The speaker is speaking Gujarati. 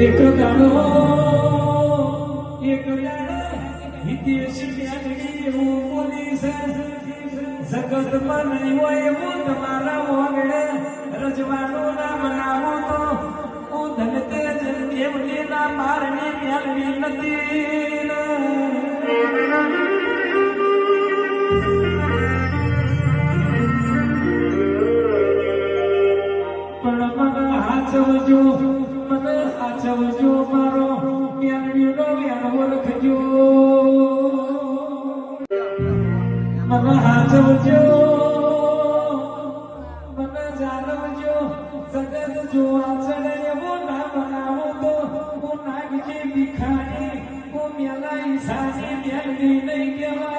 એક દાડો હિતેશ મેલડી એવું બોલી છે જગતમાં નહીં હોય એવું તમારા મોગળે રજવાનું ના બનાવો તો હું ધનતે દેવની ના મારની મેલડી નથી પણ મને હાચવજો મારો મેલડીનો વ્યાન ઓળખજો મને હાચવજો મને જાણવજો જગત જોવા ચડે એવો ના બનાવો તો હું નાગજી ભિખારી હું મેલા ઈશાની મેલડી નહીં કહેવા